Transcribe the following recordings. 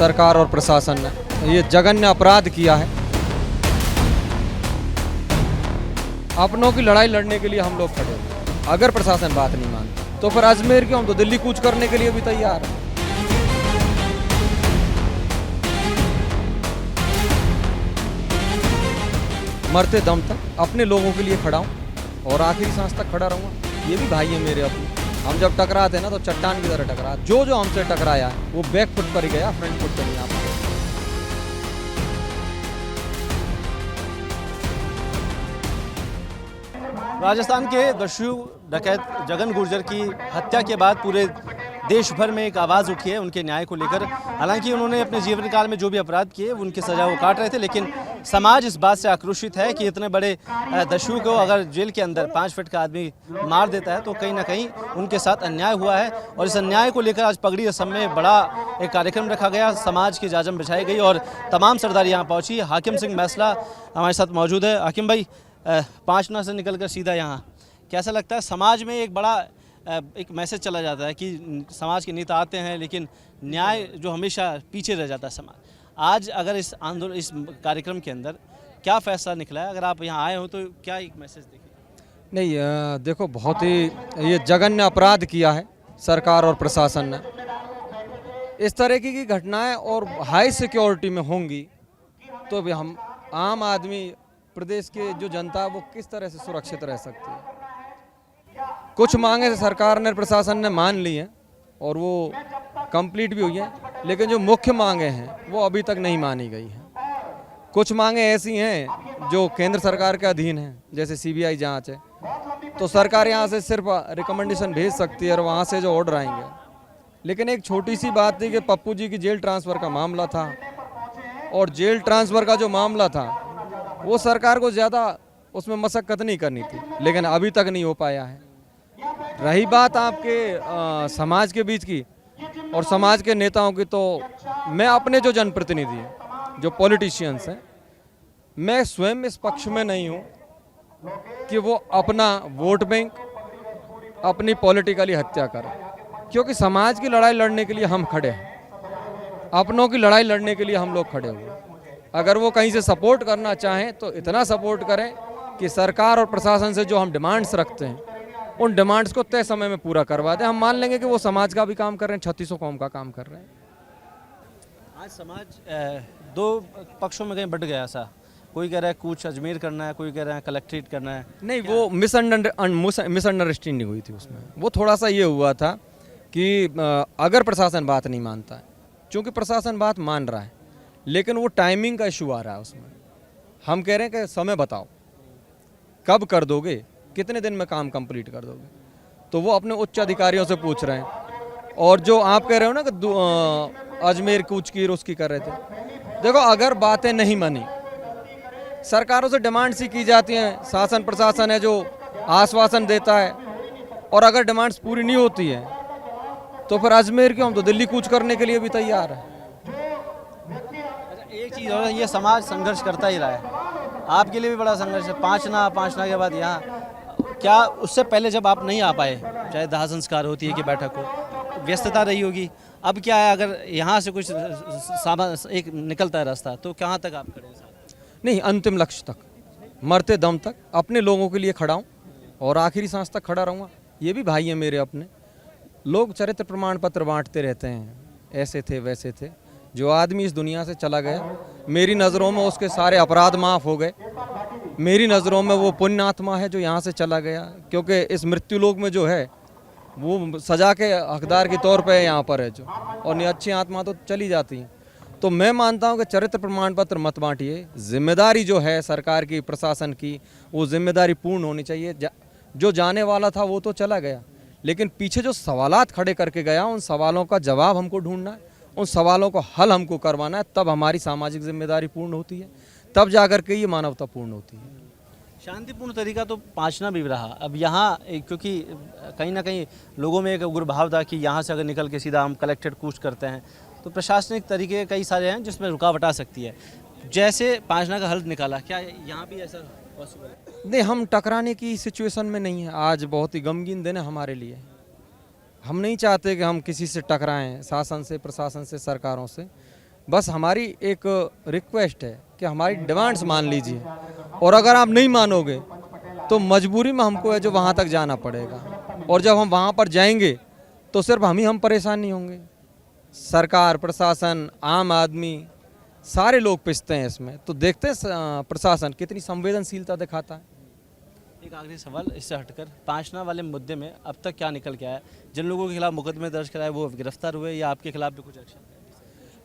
सरकार और प्रशासन ने ये जघन्य अपराध किया है। अपनों की लड़ाई लड़ने के लिए हम लोग खड़े हैं। अगर प्रशासन बात नहीं मानता तो फिर अजमेर क्यों, हम तो दिल्ली कूच करने के लिए भी तैयार हैं। मरते दम तक अपने लोगों के लिए खड़ा हूँ और आखिरी सांस तक खड़ा रहूँगा। ये भी भाई है मेरे अपने। हम जब टकराते हैं ना तो चट्टान की तरह टकरा, जो जो हमसे टकराया है वो बैक फुट पर ही गया, फ्रंट फुट पर नहीं आ पाया। राजस्थान के दस्यु डकैत जगन गुर्जर की हत्या के बाद पूरे देश भर में एक आवाज़ उठी है उनके न्याय को लेकर। हालांकि उन्होंने अपने जीवन काल में जो भी अपराध किए उनकी सजा वो काट रहे थे, लेकिन समाज इस बात से आक्रोशित है कि इतने बड़े दस्यु को अगर जेल के अंदर 5 फीट का आदमी मार देता है तो कहीं ना कहीं उनके साथ अन्याय हुआ है। और इस अन्याय को लेकर आज पगड़ी असम में बड़ा एक कार्यक्रम रखा गया, समाज की जाजम बिछाई गई और तमाम सरदार यहाँ पहुँची। हाकिम सिंह मैसला हमारे साथ मौजूद है। हाकिम भाई, 5 से निकल कर सीधा यहाँ, कैसा लगता है? समाज में एक बड़ा एक मैसेज चला जाता है कि समाज के नेता आते हैं लेकिन न्याय जो हमेशा पीछे रह जाता है समाज। आज अगर इस आंदोलन, इस कार्यक्रम के अंदर क्या फैसला निकला है, अगर आप यहाँ आए हो तो क्या एक मैसेज देखें? नहीं, देखो, बहुत ही ये जघन्य अपराध किया है सरकार और प्रशासन ने। इस तरह की घटनाएं और हाई सिक्योरिटी में होंगी तो भी हम आम आदमी, प्रदेश के जो जनता है वो किस तरह से सुरक्षित रह सकती है। कुछ मांगे सरकार ने, प्रशासन ने मान ली हैं और वो कंप्लीट भी हुई हैं, लेकिन जो मुख्य मांगे हैं वो अभी तक नहीं मानी गई हैं। कुछ मांगे ऐसी हैं जो केंद्र सरकार के अधीन हैं, जैसे सीबीआई जांच है, तो सरकार यहाँ से सिर्फ रिकमेंडेशन भेज सकती है और वहाँ से जो ऑर्डर आएंगे। लेकिन एक छोटी सी बात थी कि पप्पू जी की जेल ट्रांसफ़र का मामला था, और जेल ट्रांसफ़र का जो मामला था वो सरकार को ज़्यादा उसमें मशक्कत नहीं करनी थी, लेकिन अभी तक नहीं हो पाया है। रही बात आपके समाज के बीच की और समाज के नेताओं की, तो मैं अपने जो जनप्रतिनिधि हैं, जो पॉलिटिशियंस हैं, मैं स्वयं इस पक्ष में नहीं हूं कि वो अपना वोट बैंक, अपनी पॉलिटिकली हत्या करें, क्योंकि समाज की लड़ाई लड़ने के लिए हम खड़े हैं। अपनों की लड़ाई लड़ने के लिए हम लोग खड़े हुए। अगर वो कहीं से सपोर्ट करना चाहें तो इतना सपोर्ट करें कि सरकार और प्रशासन से जो हम डिमांड्स रखते हैं उन डिमांड्स को तय समय में पूरा करवा दें। हम मान लेंगे कि वो समाज का भी काम कर रहे हैं, 3600 कौम का काम कर रहे हैं। आज समाज 2 पक्षों में कहीं बट गया सा, कोई कह रहा है कूच अजमेर करना है, कोई कह रहा है कलेक्ट्रेट करना है। नहीं, वो मिसअंडरस्टैंडिंग हुई थी उसमें। वो थोड़ा सा ये हुआ था कि अगर प्रशासन बात नहीं मानता है, चूँकि प्रशासन बात मान रहा है, लेकिन वो टाइमिंग का इशू आ रहा है उसमें। हम कह रहे हैं कि समय बताओ, कब कर दोगे, कितने दिन में काम कंप्लीट कर दोगे, तो वो अपने उच्च अधिकारियों से पूछ रहे हैं। और जो आप कह रहे हो ना कि अजमेर कूच की उसकी कर रहे थे, देखो, अगर बातें नहीं मानी, सरकारों से डिमांड्स ही की जाती हैं, शासन प्रशासन है जो आश्वासन देता है, और अगर डिमांड्स पूरी नहीं होती है तो फिर अजमेर क्यों, हम तो दिल्ली कूच करने के लिए भी तैयार है। एक चीज़ और, ये समाज संघर्ष करता ही रहा है, आपके लिए भी बड़ा संघर्ष है। 5 ना के बाद यहाँ, क्या उससे पहले जब आप नहीं आ पाए, चाहे दाह संस्कार होती है कि बैठक हो, व्यस्तता रही होगी, अब क्या है, अगर यहाँ से कुछ एक निकलता है रास्ता तो कहाँ तक आप खड़े हैं साथ? नहीं, अंतिम लक्ष्य तक, मरते दम तक अपने लोगों के लिए खड़ा हूँ और आखिरी सांस तक खड़ा रहूँगा। ये भी भाई है मेरे अपने। लोग चरित्र प्रमाण पत्र बांटते रहते हैं, ऐसे थे वैसे थे। जो आदमी इस दुनिया से चला गया, मेरी नज़रों में उसके सारे अपराध माफ़ हो गए। मेरी नज़रों में वो पुण्य आत्मा है जो यहाँ से चला गया, क्योंकि इस मृत्यु लोक में जो है वो सजा के हकदार के तौर पे यहाँ पर है जो, और नहीं अच्छी आत्मा तो चली जाती है। तो मैं मानता हूँ कि चरित्र प्रमाण पत्र मत बांटिए। जिम्मेदारी जो है सरकार की, प्रशासन की, वो जिम्मेदारी पूर्ण होनी चाहिए। जो जाने वाला था वो तो चला गया, लेकिन पीछे जो सवालात खड़े करके गया, उन सवालों का जवाब हमको ढूंढना है, उन सवालों को हल हमको करवाना है। तब हमारी सामाजिक जिम्मेदारी पूर्ण होती है, तब जाकर के ये मानवता पूर्ण होती है। शांतिपूर्ण तरीका तो 5 भी रहा। अब यहाँ क्योंकि कहीं ना कहीं लोगों में एक उग्र भाव था कि यहाँ से अगर निकल के सीधा हम कलेक्टेड कूच करते हैं तो प्रशासनिक तरीके कई सारे हैं जिसमें रुकावट आ सकती है। जैसे 5 का हल निकाला, क्या यहाँ भी ऐसा पॉसिबल है? नहीं, हम टकराने की सिचुएशन में नहीं है। आज बहुत ही गमगीन दिन है हमारे लिए। हम नहीं चाहते कि हम किसी से टकराएं, शासन से, प्रशासन से, सरकारों से, बस हमारी एक रिक्वेस्ट है कि हमारी डिमांड्स मान लीजिए, और अगर आप नहीं मानोगे तो मजबूरी में हमको है जो वहाँ तक जाना पड़ेगा, और जब हम वहाँ पर जाएंगे तो सिर्फ हम परेशान नहीं होंगे, सरकार, प्रशासन, आम आदमी, सारे लोग पिसते हैं इसमें। तो देखते हैं प्रशासन कितनी संवेदनशीलता दिखाता है। एक आखिरी सवाल इससे हटकर, पाँचना वाले मुद्दे में अब तक क्या निकल के आया? जिन लोगों के खिलाफ मुकदमे दर्ज कराए वो गिरफ्तार हुए या आपके खिलाफ भी कुछ एक्शन?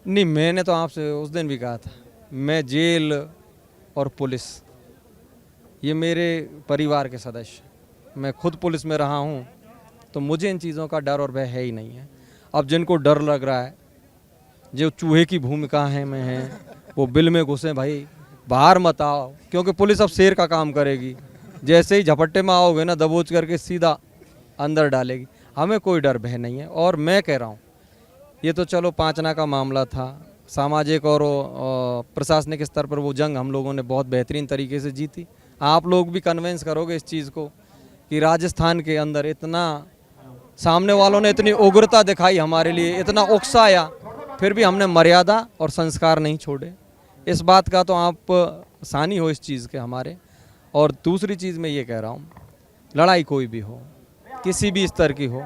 नहीं, मैंने तो आपसे उस दिन भी कहा था, मैं जेल और पुलिस ये मेरे परिवार के सदस्य, मैं खुद पुलिस में रहा हूँ, तो मुझे इन चीज़ों का डर और भय है ही नहीं है। अब जिनको डर लग रहा है, जो चूहे की भूमिका है में हैं, वो बिल में घुसे, भाई बाहर मत आओ, क्योंकि पुलिस अब शेर का काम करेगी। जैसे ही झपट्टे में आओगे ना, दबोच करके सीधा अंदर डालेगी। हमें कोई डर भय नहीं है। और मैं कह रहा हूँ, ये तो चलो पाँचना का मामला था, सामाजिक और प्रशासनिक स्तर पर वो जंग हम लोगों ने बहुत बेहतरीन तरीके से जीती। आप लोग भी कन्विंस करोगे इस चीज़ को कि राजस्थान के अंदर इतना सामने वालों ने इतनी उग्रता दिखाई हमारे लिए, इतना उकसाया, फिर भी हमने मर्यादा और संस्कार नहीं छोड़े। इस बात का तो आप सानी हो इस चीज़ के हमारे। और दूसरी चीज़ मैं ये कह रहा हूँ, लड़ाई कोई भी हो, किसी भी स्तर की हो,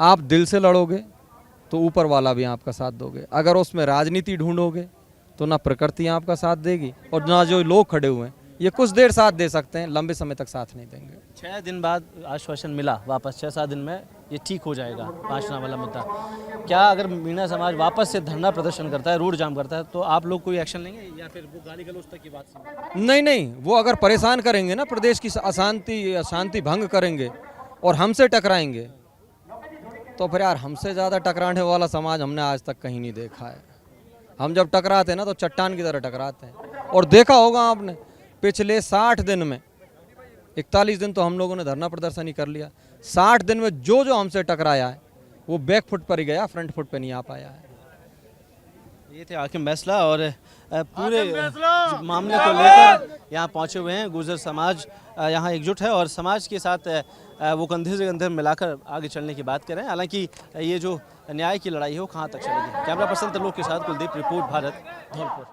आप दिल से लड़ोगे तो ऊपर वाला भी आपका साथ दोगे। अगर उसमें राजनीति ढूंढोगे तो ना प्रकृति आपका साथ देगी, और ना जो लोग खड़े हुए हैं ये कुछ देर साथ दे सकते हैं, लंबे समय तक साथ नहीं देंगे। 6 दिन बाद आश्वासन मिला वापस, 6-7 दिन में ये ठीक हो जाएगा पाँचना वाला मुद्दा। क्या अगर मीणा समाज वापस से धरना प्रदर्शन करता है, रोड जाम करता है, तो आप लोग कोई एक्शन लेंगे या फिर वो गाली गलौज तक की बात से? नहीं, वो अगर परेशान करेंगे ना, प्रदेश की शांति भंग करेंगे और हमसे टकराएंगे, तो फिर यार हमसे ज़्यादा टकराने वाला समाज हमने आज तक कहीं नहीं देखा है। हम जब टकराते हैं ना तो चट्टान की तरह टकराते हैं। और देखा होगा आपने, पिछले 60 दिन में 41 दिन तो हम लोगों ने धरना प्रदर्शन ही कर लिया, 60 दिन में जो हमसे टकराया है वो बैक फुट पर ही गया, फ्रंट फुट पर नहीं आ पाया है। ये थे हाकिम बैसला, और पूरे मामले को लेकर यहाँ पहुँचे हुए हैं। गुर्जर समाज यहाँ एकजुट है और समाज के साथ वो कंधे से कंधे मिलाकर आगे चलने की बात कर रहे हैं। हालांकि ये जो न्याय की लड़ाई है वो कहाँ तक चलेगी। कैमरा पर्सन त्रिलोक के साथ कुलदीप, रिपोर्ट भारत, धौलपुर।